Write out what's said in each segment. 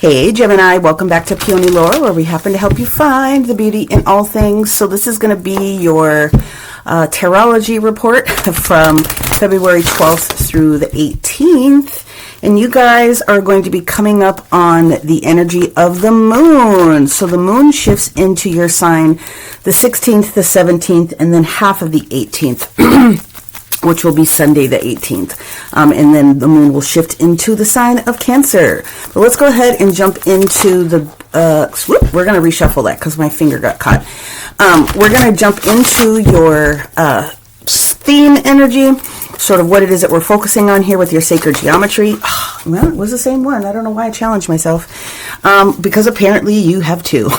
Hey Gemini, welcome back to Peony Lore, where we happen to help you find the beauty in all things. So this is going to be your Tarology report from February 12th through the 18th. And you guys are going to be coming up on the energy of the moon. So the moon shifts into your sign the 16th, the 17th, and then half of the 18th. Which will be Sunday the 18th. And then the moon will shift into the sign of Cancer. But let's go ahead and jump into the, we're going to reshuffle that because my finger got caught. We're going to jump into your theme energy, sort of what it is that we're focusing on here with your sacred geometry. Well, it was the same one. I don't know why I challenged myself. Because apparently you have two.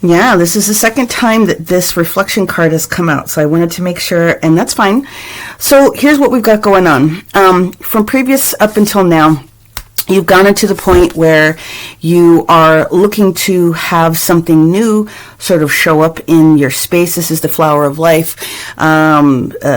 Yeah, this is the second time that this reflection card has come out, so I wanted to make sure, and that's fine. So here's what we've got going on. From previous up until now, you've gone into the point where you are looking to have something new sort of show up in your space. This is the flower of life,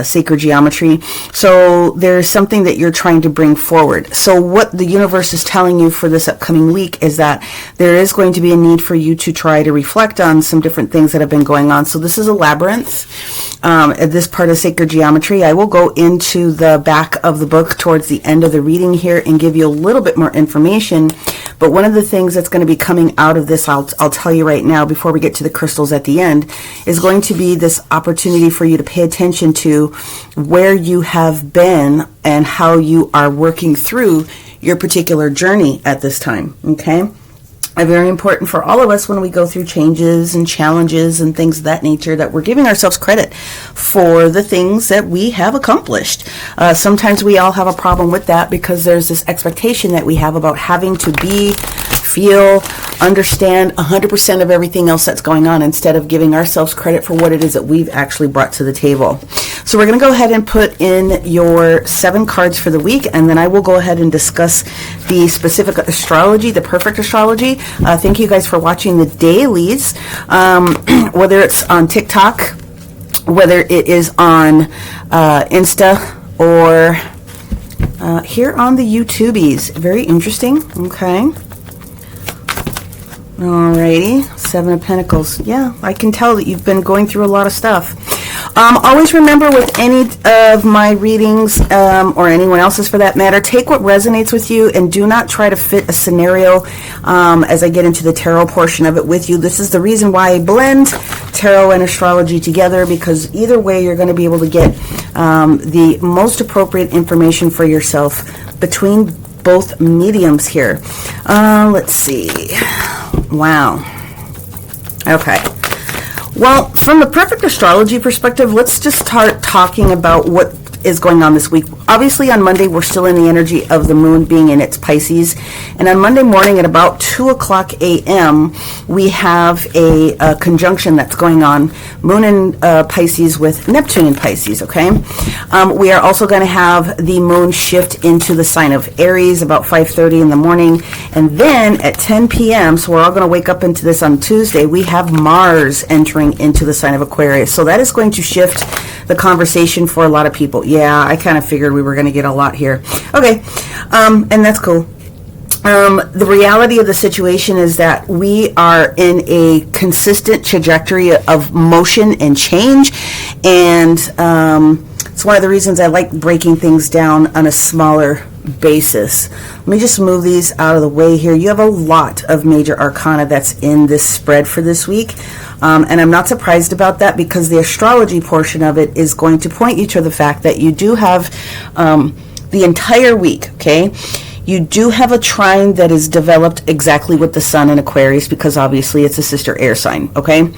sacred geometry. So there's something that you're trying to bring forward. So what the universe is telling you for this upcoming week is that there is going to be a need for you to try to reflect on some different things that have been going on. So this is a labyrinth. At this part of sacred geometry, I will go into the back of the book towards the end of the reading here and give you a little bit more information. But one of the things that's going to be coming out of this, I'll tell you right now before we get to the crystals at the end, is going to be this opportunity for you to pay attention to where you have been and how you are working through your particular journey at this time. Okay? Very important for all of us when we go through changes and challenges and things of that nature, that we're giving ourselves credit for the things that we have accomplished. Sometimes we all have a problem with that because there's this expectation that we have about having to be, feel, understand 100% of everything else that's going on, instead of giving ourselves credit for what it is that we've actually brought to the table. So we're going to go ahead and put in your 7 cards for the week, and then I will go ahead and discuss the specific astrology, the perfect astrology. Thank you guys for watching the dailies, whether it's on TikTok, whether it is on Insta, or here on the YouTubies. Very interesting. Okay. Alrighty, 7 of Pentacles. Yeah, I can tell that you've been going through a lot of stuff. Always remember with any of my readings, or anyone else's for that matter, take what resonates with you and do not try to fit a scenario as I get into the tarot portion of it with you. This is the reason why I blend tarot and astrology together, because either way you're going to be able to get the most appropriate information for yourself between both mediums here. Let's see. Wow. Okay. Well, from the perfect astrology perspective, let's just start talking about what is going on this week. Obviously, on Monday, we're still in the energy of the moon being in its Pisces. And on Monday morning at about 2 o'clock a.m., we have a conjunction that's going on. Moon in Pisces with Neptune in Pisces, okay? We are also going to have the moon shift into the sign of Aries about 5:30 in the morning. And then at 10 p.m., so we're all going to wake up into this on Tuesday, we have Mars entering into the sign of Aquarius. So that is going to shift the conversation for a lot of people. Yeah, I kind of figured we were going to get a lot here. Okay, and that's cool. The reality of the situation is that we are in a consistent trajectory of motion and change, and it's one of the reasons I like breaking things down on a smaller basis. Let me just move these out of the way here. You have a lot of major arcana that's in this spread for this week. And I'm not surprised about that, because the astrology portion of it is going to point you to the fact that you do have the entire week, okay? You do have a trine that is developed exactly with the sun in Aquarius, because obviously it's a sister air sign, okay?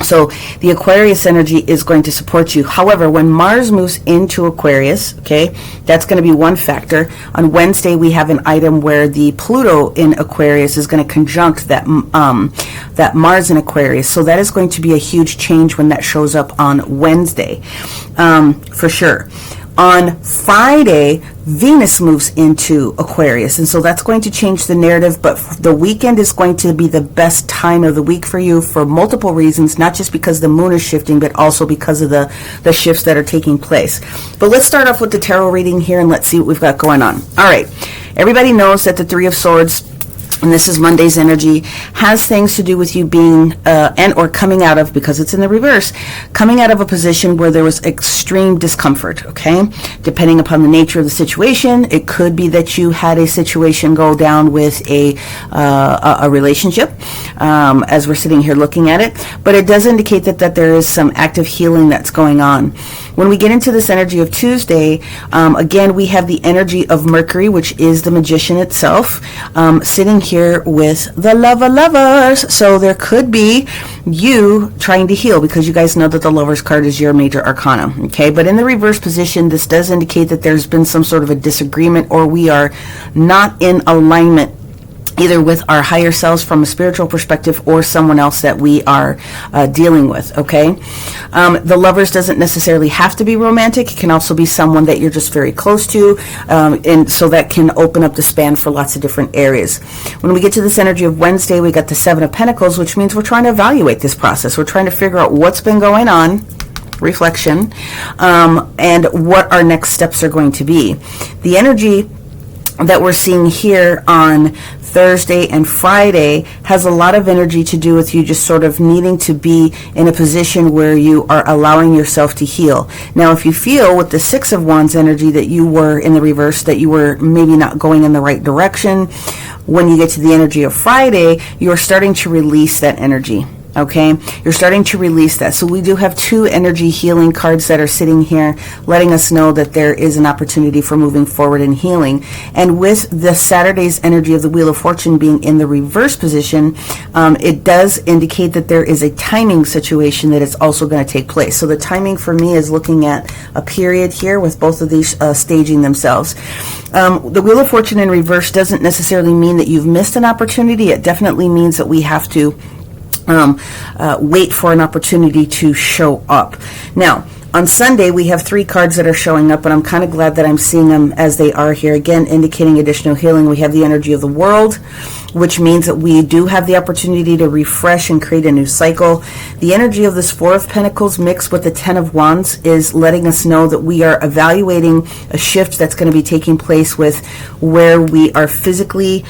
So the Aquarius energy is going to support you. However, when Mars moves into Aquarius, okay, that's going to be one factor. On Wednesday, we have an item where the Pluto in Aquarius is going to conjunct that Mars in Aquarius. So that is going to be a huge change when that shows up on Wednesday, for sure. On Friday, Venus moves into Aquarius, and so that's going to change the narrative, but the weekend is going to be the best time of the week for you for multiple reasons, not just because the moon is shifting, but also because of the shifts that are taking place. But let's start off with the tarot reading here, and let's see what we've got going on. All right. Everybody knows that the Three of Swords, and this is Monday's energy, has things to do with you being and or coming out of, because it's in the reverse, coming out of a position where there was extreme discomfort. Okay, depending upon the nature of the situation, it could be that you had a situation go down with a relationship, as we're sitting here looking at it, but it does indicate that there is some active healing that's going on. When we get into this energy of Tuesday, again, we have the energy of Mercury, which is the magician itself, sitting here with the lovers. So there could be you trying to heal, because you guys know that the Lovers card is your major arcana. Okay, but in the reverse position, this does indicate that there's been some sort of a disagreement, or we are not in alignment either with our higher selves from a spiritual perspective, or someone else that we are dealing with. Okay, the Lovers doesn't necessarily have to be romantic. It can also be someone that you're just very close to, and so that can open up the span for lots of different areas. When we get to this energy of Wednesday, we got the Seven of Pentacles, which means we're trying to evaluate this process. We're trying to figure out what's been going on, reflection, and what our next steps are going to be. The energy that we're seeing here on Thursday and Friday has a lot of energy to do with you just sort of needing to be in a position where you are allowing yourself to heal. Now, if you feel with the Six of Wands energy that you were in the reverse, that you were maybe not going in the right direction, when you get to the energy of Friday, you're starting to release that energy. Okay, you're starting to release that. So we do have two energy healing cards that are sitting here, letting us know that there is an opportunity for moving forward and healing. And with the Saturday's energy of the Wheel of Fortune being in the reverse position, it does indicate that there is a timing situation that is also going to take place. So the timing for me is looking at a period here with both of these staging themselves. The Wheel of Fortune in reverse doesn't necessarily mean that you've missed an opportunity. It definitely means that we have to wait for an opportunity to show up. Now, on Sunday, we have three cards that are showing up, and I'm kind of glad that I'm seeing them as they are here. Again, indicating additional healing. We have the energy of the World, which means that we do have the opportunity to refresh and create a new cycle. The energy of this Four of Pentacles mixed with the Ten of Wands is letting us know that we are evaluating a shift that's going to be taking place with where we are physically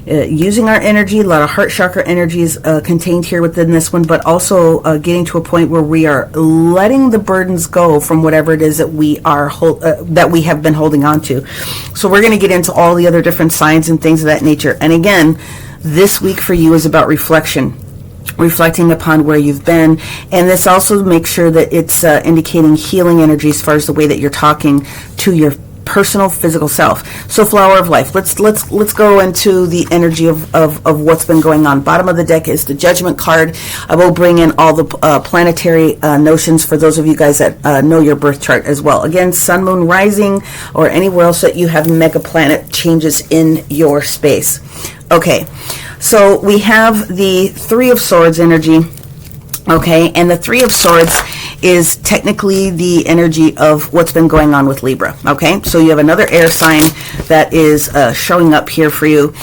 using our energy. A lot of heart chakra energy is contained here within this one, but also getting to a point where we are letting the burdens go from whatever it is that we are that we have been holding on to. So we're going to get into all the other different signs and things of that nature. And again, this week for you is about reflection, reflecting upon where you've been, and this also makes sure that it's indicating healing energy as far as the way that you're talking to your personal physical self. So Flower of Life, let's go into the energy of what's been going on. Bottom of the deck is the Judgment card. I will bring in all the planetary notions for those of you guys that know your birth chart as well. Again, Sun, Moon, Rising, or anywhere else that you have mega planet changes in your space. Okay, so we have the Three of Swords energy. Okay, and the Three of Swords is technically the energy of what's been going on with Libra. Okay, so you have another air sign that is showing up here for you.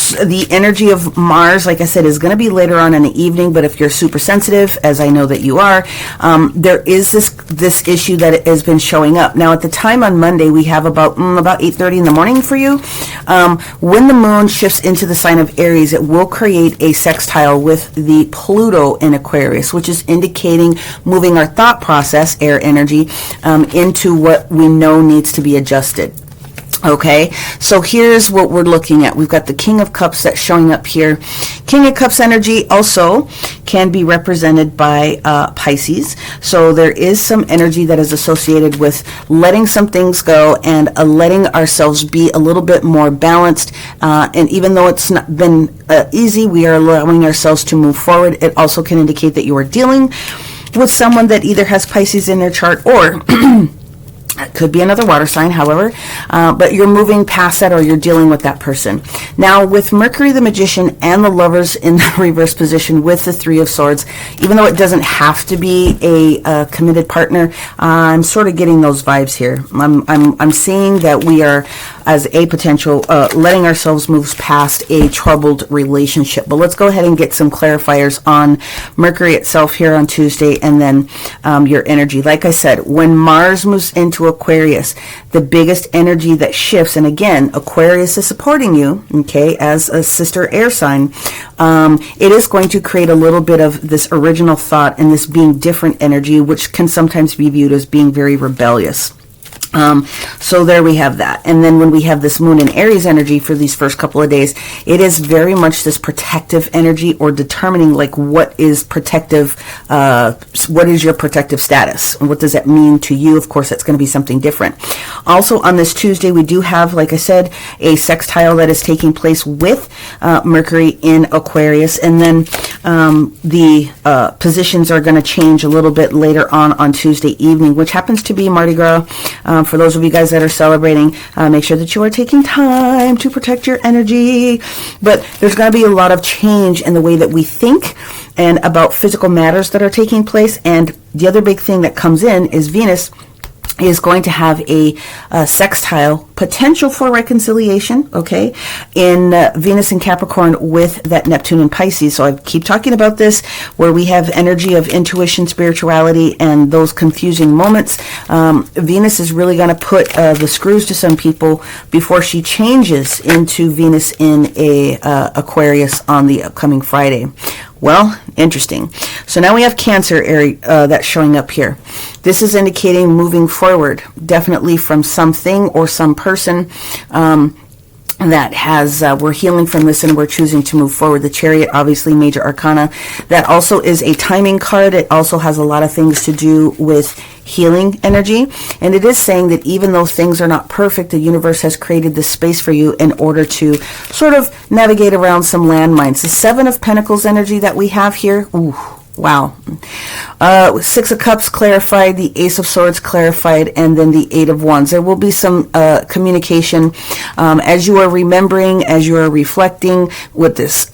The energy of Mars, like I said, is going to be later on in the evening, but if you're super sensitive, as I know that you are, there is this issue that has been showing up. Now, at the time on Monday, we have about 8:30 in the morning for you. When the moon shifts into the sign of Aries, it will create a sextile with the Pluto in Aquarius, which is indicating moving our thought process, air energy, into what we know needs to be adjusted. Okay, so here's what we're looking at. We've got the King of Cups that's showing up here. King of Cups energy also can be represented by Pisces. So there is some energy that is associated with letting some things go and letting ourselves be a little bit more balanced. And even though it's not been easy, we are allowing ourselves to move forward. It also can indicate that you are dealing with someone that either has Pisces in their chart or it could be another water sign, however, but you're moving past that or you're dealing with that person. Now, with Mercury the Magician and the Lovers in the reverse position with the Three of Swords, even though it doesn't have to be a committed partner, I'm sort of getting those vibes here. I'm seeing that we are, as a potential, letting ourselves move past a troubled relationship. But let's go ahead and get some clarifiers on Mercury itself here on Tuesday and then your energy. Like I said, when Mars moves into into Aquarius. The biggest energy that shifts, and again, Aquarius is supporting you, okay, as a sister air sign. It is going to create a little bit of this original thought and this being different energy, which can sometimes be viewed as being very rebellious. So there we have that. And then when we have this moon and Aries energy for these first couple of days, it is very much this protective energy, or determining like what is protective, what is your protective status, and what does that mean to you? Of course, that's going to be something different. Also on this Tuesday, we do have, like I said, a sextile that is taking place with Mercury in Aquarius. And then the positions are going to change a little bit later on Tuesday evening, which happens to be Mardi Gras. For those of you guys that are celebrating, make sure that you are taking time to protect your energy. But there's going to be a lot of change in the way that we think and about physical matters that are taking place. And the other big thing that comes in is Venus is going to have a sextile, potential for reconciliation, okay, in Venus and Capricorn with that Neptune and Pisces. So I keep talking about this, where we have energy of intuition, spirituality, and those confusing moments. Venus is really going to put the screws to some people before she changes into Venus in a Aquarius on the upcoming Friday. Well, interesting. So now we have Cancer area that's showing up here. This is indicating moving forward, definitely from something or some person that has, we're healing from this and we're choosing to move forward. The Chariot, obviously major arcana. That also is a timing card. It also has a lot of things to do with healing energy. And it is saying that even though things are not perfect, the universe has created this space for you in order to sort of navigate around some landmines. The Seven of Pentacles energy that we have here, ooh, wow. Six of Cups clarified, the Ace of Swords clarified, and then the Eight of Wands. There will be some communication as you are remembering, as you are reflecting with this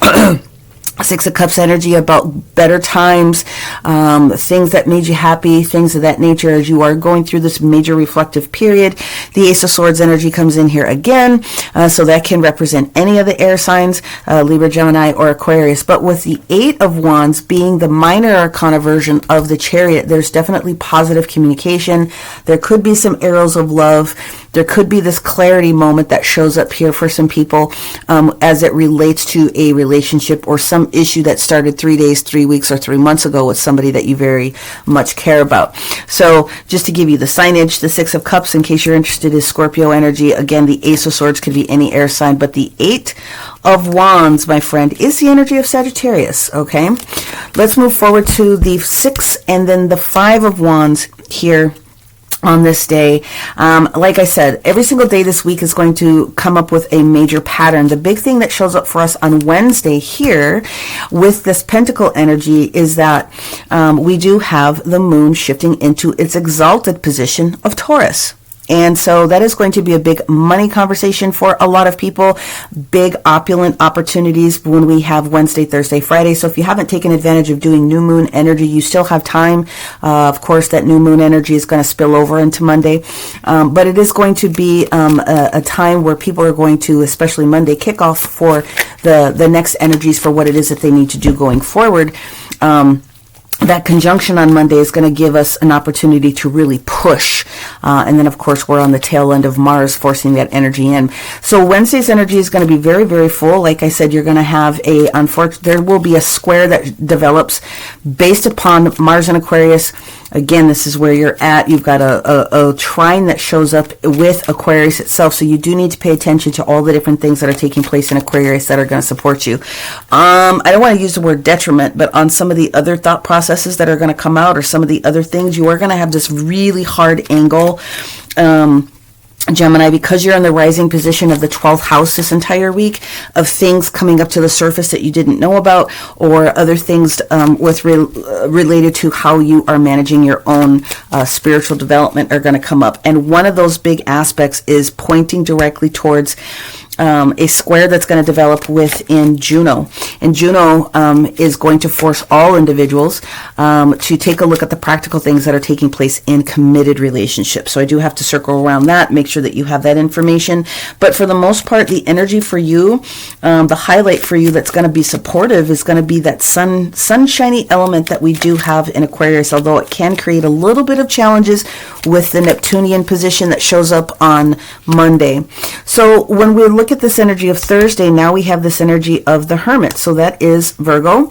Six of Cups energy about better times, things that made you happy, things of that nature as you are going through this major reflective period. The Ace of Swords energy comes in here again, so that can represent any of the air signs, Libra, Gemini, or Aquarius. But with the Eight of Wands being the minor arcana version of the Chariot, there's definitely positive communication. There could be some arrows of love. There could be this clarity moment that shows up here for some people as it relates to a relationship or some issue that started 3 days, 3 weeks, or 3 months ago with somebody that you very much care about. So just to give you the signage, the Six of Cups, in case you're interested, is Scorpio energy. Again, the Ace of Swords could be any air sign, but the Eight of Wands, my friend, is the energy of Sagittarius, okay? Let's move forward to the Six and then the Five of Wands here on this day. Like I said, every single day this week is going to come up with a major pattern. The big thing that shows up for us on Wednesday here with this Pentacle energy is that we do have the moon shifting into its exalted position of Taurus. And so that is going to be a big money conversation for a lot of people, big opulent opportunities when we have Wednesday, Thursday, Friday. So if you haven't taken advantage of doing new moon energy, you still have time. Of course, that new moon energy is going to spill over into Monday. But it is going to be a time where people are going to, especially Monday, kick off for the next energies for what it is that they need to do going forward. That conjunction on Monday is going to give us an opportunity to really push. And then, of course, we're on the tail end of Mars forcing that energy in. So Wednesday's energy is going to be very, very full. Like I said, you're going to have there will be a square that develops based upon Mars and Aquarius. Again, this is where you're at. You've got a trine that shows up with Aquarius itself. So you do need to pay attention to all the different things that are taking place in Aquarius that are going to support you. I don't want to use the word detriment, but on some of the other thought processes that are going to come out or some of the other things, you are going to have this really hard angle. Gemini, because you're in the rising position of the 12th house this entire week, of things coming up to the surface that you didn't know about, or other things related to how you are managing your own spiritual development are going to come up. And one of those big aspects is pointing directly towards a square that's going to develop within Juno. And Juno is going to force all individuals to take a look at the practical things that are taking place in committed relationships. So I do have to circle around that, make sure that you have that information. But for the most part, the energy for you, the highlight for you that's going to be supportive is going to be that sunshiny element that we do have in Aquarius, although it can create a little bit of challenges with the Neptunian position that shows up on Monday. So when we look at this energy of Thursday, now we have this energy of the Hermit. So that is Virgo.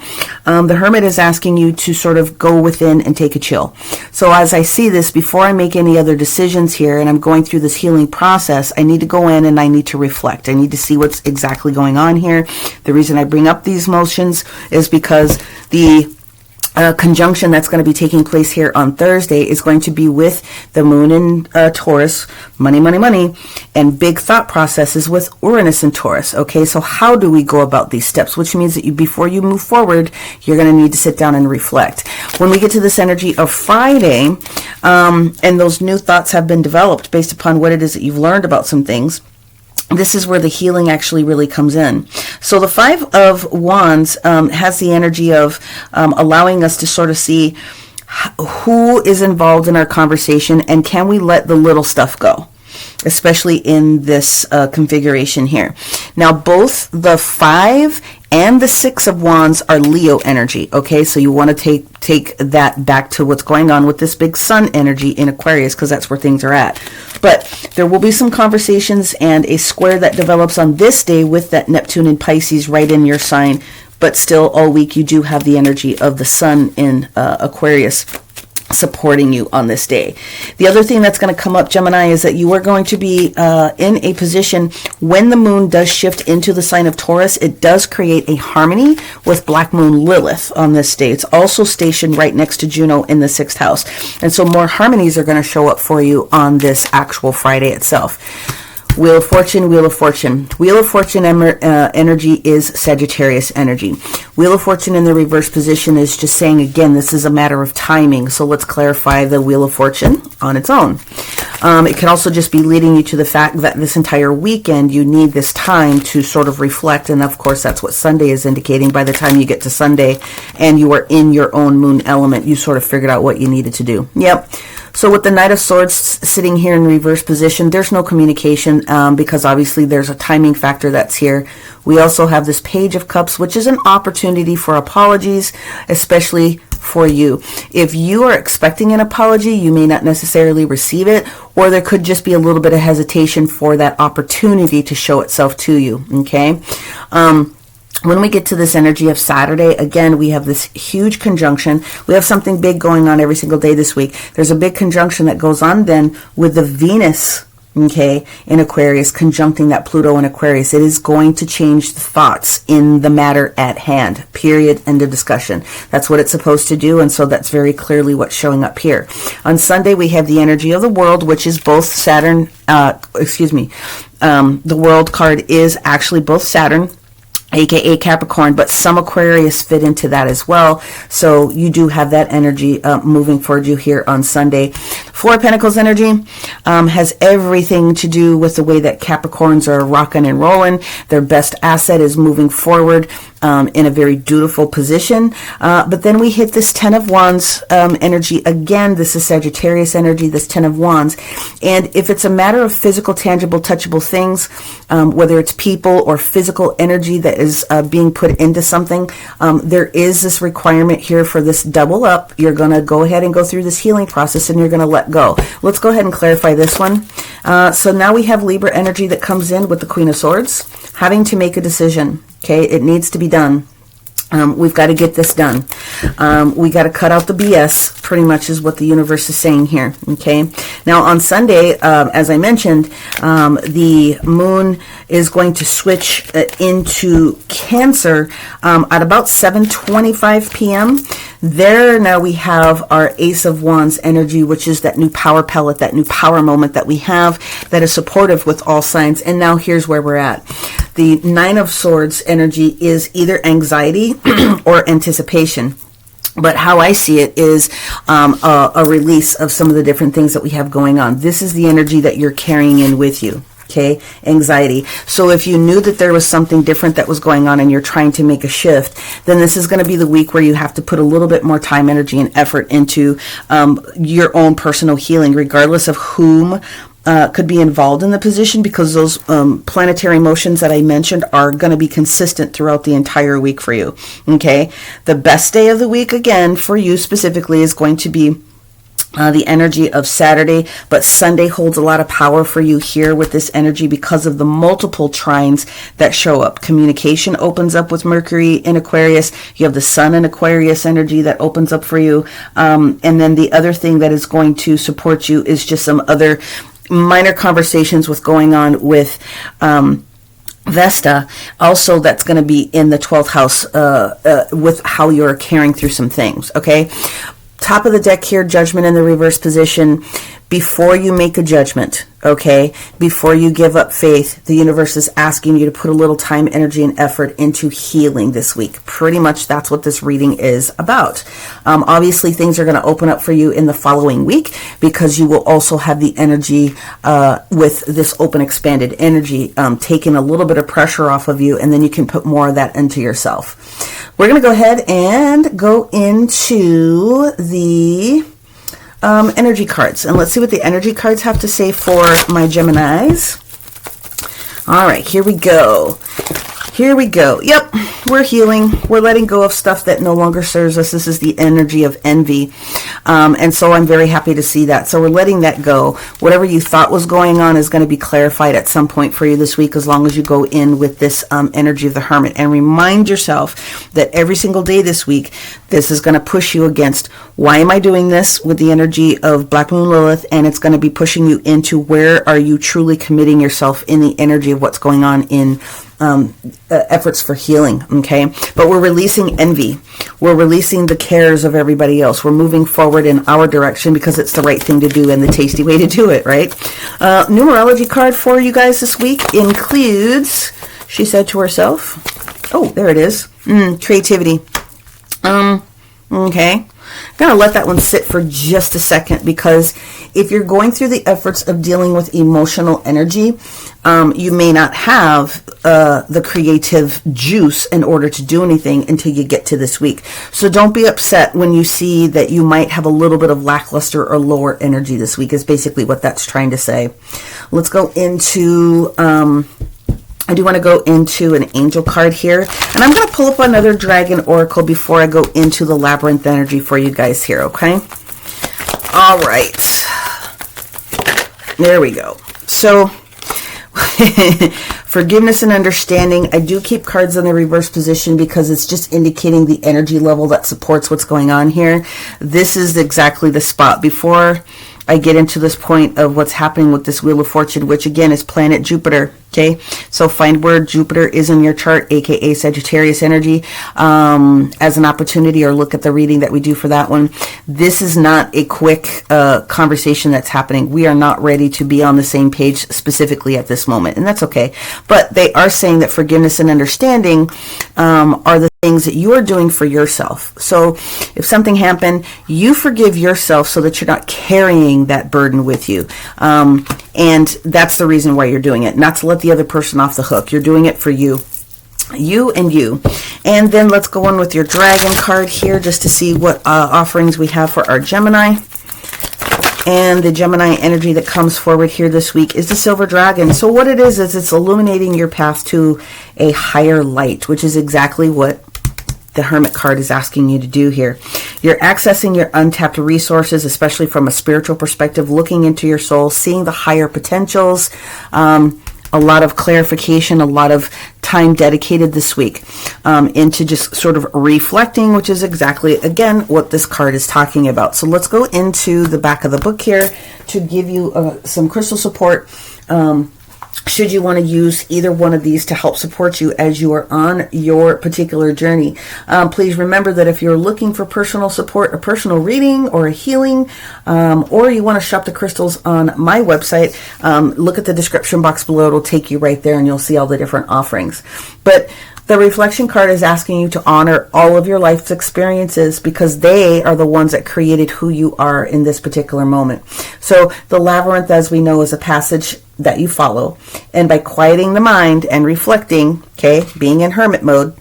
The Hermit is asking you to sort of go within and take a chill. So as I see this, before I make any other decisions here, and I'm going through this healing process, I need to go in and I need to reflect. I need to see what's exactly going on here. The reason I bring up these motions is because the conjunction that's going to be taking place here on Thursday is going to be with the moon in Taurus, money, money, money, and big thought processes with Uranus in Taurus. Okay, so how do we go about these steps? Which means that before you move forward, you're going to need to sit down and reflect. When we get to this energy of Friday, and those new thoughts have been developed based upon what it is that you've learned about some things, this is where the healing actually really comes in. So the Five of Wands has the energy of allowing us to sort of see who is involved in our conversation and can we let the little stuff go, especially in this configuration here. Now, both the 5 and the 6 of Wands are Leo energy, okay? So you want to take that back to what's going on with this big sun energy in Aquarius, because that's where things are at. But there will be some conversations and a square that develops on this day with that Neptune in Pisces right in your sign. But still, all week, you do have the energy of the sun in Aquarius supporting you on this day. The other thing that's going to come up, Gemini, is that you are going to be in a position when the moon does shift into the sign of Taurus. It does create a harmony with Black Moon Lilith on this day. It's also stationed right next to Juno in the 6th house. And so more harmonies are going to show up for you on this actual Friday itself. Wheel of Fortune, Wheel of Fortune. Wheel of Fortune energy is Sagittarius energy. Wheel of Fortune in the reverse position is just saying, again, this is a matter of timing. So let's clarify the Wheel of Fortune on its own. It can also just be leading you to the fact that this entire weekend you need this time to sort of reflect. And of course, that's what Sunday is indicating. By the time you get to Sunday and you are in your own moon element, you sort of figured out what you needed to do. Yep. So with the Knight of Swords sitting here in reverse position, there's no communication because obviously there's a timing factor that's here. We also have this Page of Cups, which is an opportunity for apologies, especially for you. If you are expecting an apology, you may not necessarily receive it, or there could just be a little bit of hesitation for that opportunity to show itself to you, okay? When we get to this energy of Saturday, again, we have this huge conjunction. We have something big going on every single day this week. There's a big conjunction that goes on then with the Venus, okay, in Aquarius, conjuncting that Pluto in Aquarius. It is going to change the thoughts in the matter at hand, period, end of discussion. That's what it's supposed to do, and so that's very clearly what's showing up here. On Sunday, we have the energy of the world, which is both Saturn, the world card is actually both Saturn, aka Capricorn, but some Aquarius fit into that as well. So you do have that energy moving forward you here on Sunday. Four of Pentacles energy has everything to do with the way that Capricorns are rocking and rolling. Their best asset is moving forward in a very dutiful position. But then we hit this 10 of Wands energy. Again, this is Sagittarius energy, this 10 of Wands. And if it's a matter of physical, tangible, touchable things, whether it's people or physical energy that is being put into something, there is this requirement here for this double up. You're going to go ahead and go through this healing process and you're going to let go. Let's go ahead and clarify this one. So now we have Libra energy that comes in with the Queen of Swords, having to make a decision. Okay, it needs to be done. We've got to get this done. We got to cut out the BS, pretty much is what the universe is saying here. Okay. Now on Sunday, as I mentioned, the moon is going to switch into Cancer at about 7:25 p.m. There now we have our Ace of Wands energy, which is that new power pellet, that new power moment that we have that is supportive with all signs. And now here's where we're at. The Nine of Swords energy is either anxiety or anticipation. But how I see it is a release of some of the different things that we have going on. This is the energy that you're carrying in with you. Okay, anxiety. So if you knew that there was something different that was going on and you're trying to make a shift, then this is going to be the week where you have to put a little bit more time, energy, and effort into your own personal healing, regardless of whom could be involved in the position, because those planetary motions that I mentioned are going to be consistent throughout the entire week for you. Okay, the best day of the week, again, for you specifically, is going to be the energy of Saturday, but Sunday holds a lot of power for you here with this energy because of the multiple trines that show up. Communication opens up with Mercury in Aquarius. You have the Sun in Aquarius energy that opens up for you. And then the other thing that is going to support you is just some other minor conversations with going on with Vesta. Also, that's going to be in the 12th house with how you're carrying through some things. Okay. Top of the deck here, Judgment in the reverse position. Before you make a judgment, okay, before you give up faith, the universe is asking you to put a little time, energy, and effort into healing this week. Pretty much that's what this reading is about. Obviously, things are going to open up for you in the following week because you will also have the energy with this open, expanded energy, taking a little bit of pressure off of you, and then you can put more of that into yourself. We're going to go ahead and go into the energy cards, and let's see what the energy cards have to say for my Geminis. All right, here we go. Here we go. Yep, we're healing. We're letting go of stuff that no longer serves us. This is the energy of envy. And so I'm very happy to see that. So we're letting that go. Whatever you thought was going on is going to be clarified at some point for you this week, as long as you go in with this energy of the Hermit. And remind yourself that every single day this week, this is going to push you against, why am I doing this, with the energy of Black Moon Lilith, and it's going to be pushing you into where are you truly committing yourself in the energy of what's going on in efforts for healing, okay? But we're releasing envy. We're releasing the cares of everybody else. We're moving forward in our direction because it's the right thing to do and the tasty way to do it, right? Numerology card for you guys this week includes, she said to herself, oh, there it is, creativity. Okay. I'm going to let that one sit for just a second, because if you're going through the efforts of dealing with emotional energy, you may not have the creative juice in order to do anything until you get to this week. So don't be upset when you see that you might have a little bit of lackluster or lower energy this week, is basically what that's trying to say. Let's go into... I do want to go into an angel card here, and I'm going to pull up another dragon oracle before I go into the labyrinth energy for you guys here, okay? All right. There we go. So, forgiveness and understanding. I do keep cards in the reverse position because it's just indicating the energy level that supports what's going on here. This is exactly the spot. Before I get into this point of what's happening with this Wheel of Fortune, which again is planet Jupiter. Okay, so find where Jupiter is in your chart, aka Sagittarius energy, as an opportunity, or look at the reading that we do for that one. This is not a quick conversation that's happening. We are not ready to be on the same page specifically at this moment, and that's okay. But they are saying that forgiveness and understanding are the things that you are doing for yourself. So if something happened, you forgive yourself so that you're not carrying that burden with you. And that's the reason why you're doing it, not to let the other person off the hook. You're doing it for you. You and you. And then let's go on with your dragon card here just to see what offerings we have for our Gemini. And the Gemini energy that comes forward here this week is the silver dragon. So what it is it's illuminating your path to a higher light, which is exactly what the Hermit card is asking you to do here. You're accessing your untapped resources, especially from a spiritual perspective, looking into your soul, seeing the higher potentials, a lot of clarification, a lot of time dedicated this week into just sort of reflecting, which is exactly, again, what this card is talking about. So let's go into the back of the book here to give you some crystal support. Should you want to use either one of these to help support you as you are on your particular journey. Please remember that if you're looking for personal support, a personal reading, or a healing, or you want to shop the crystals on my website, look at the description box below. It'll take you right there and you'll see all the different offerings. But the reflection card is asking you to honor all of your life's experiences because they are the ones that created who you are in this particular moment. So the labyrinth, as we know, is a passage that you follow. And by quieting the mind and reflecting, okay, being in hermit mode,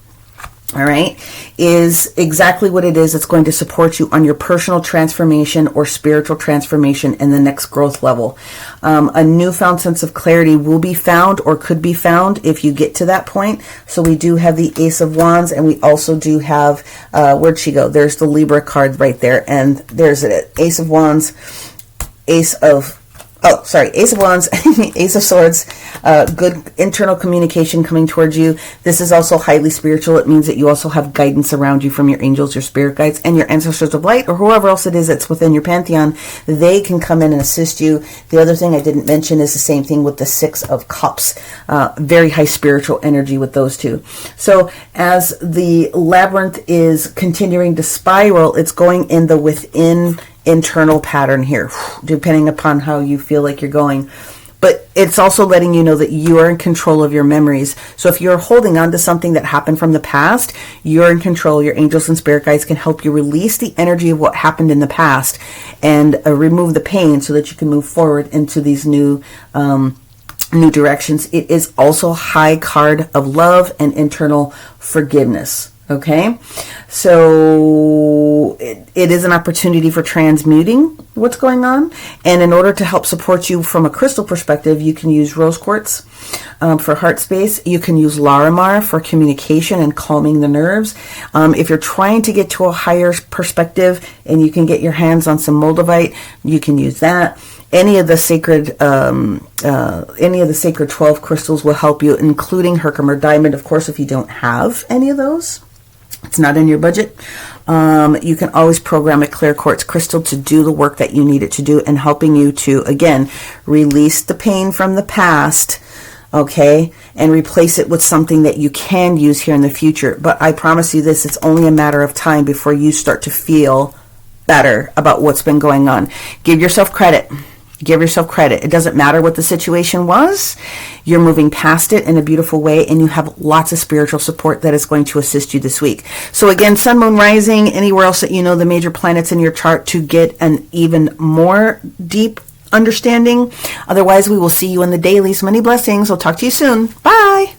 all right, is exactly what it is. It's going to support you on your personal transformation or spiritual transformation in the next growth level. A newfound sense of clarity will be found or could be found if you get to that point. So we do have the Ace of Wands, and we also do have, where'd she go? There's the Libra card right there. And there's it, Ace of Wands, Ace of Wands, Ace of Swords, good internal communication coming towards you. This is also highly spiritual. It means that you also have guidance around you from your angels, your spirit guides, and your ancestors of light, or whoever else it is that's within your pantheon. They can come in and assist you. The other thing I didn't mention is the same thing with the Six of Cups. Very high spiritual energy with those two. So as the labyrinth is continuing to spiral, it's going in the within internal pattern here, depending upon how you feel like you're going. But it's also letting you know that you are in control of your memories. So if you're holding on to something that happened from the past, you're in control. Your angels and spirit guides can help you release the energy of what happened in the past and remove the pain so that you can move forward into these new directions. It is also a high card of love and internal forgiveness. Okay, so it is an opportunity for transmuting what's going on. And in order to help support you from a crystal perspective, you can use rose quartz for heart space. You can use Larimar for communication and calming the nerves. If you're trying to get to a higher perspective and you can get your hands on some Moldavite, you can use that. Any of the sacred 12 crystals will help you, including Herkimer diamond. Of course, if you don't have any of those, it's not in your budget. You can always program a clear quartz crystal to do the work that you need it to do, and helping you to, again, release the pain from the past, okay, and replace it with something that you can use here in the future. But I promise you this, it's only a matter of time before you start to feel better about what's been going on. Give yourself credit. Give yourself credit. It doesn't matter what the situation was. You're moving past it in a beautiful way, and you have lots of spiritual support that is going to assist you this week. So again, Sun, Moon, Rising, anywhere else that you know the major planets in your chart to get an even more deep understanding. Otherwise, we will see you in the dailies. Many blessings. I'll talk to you soon. Bye.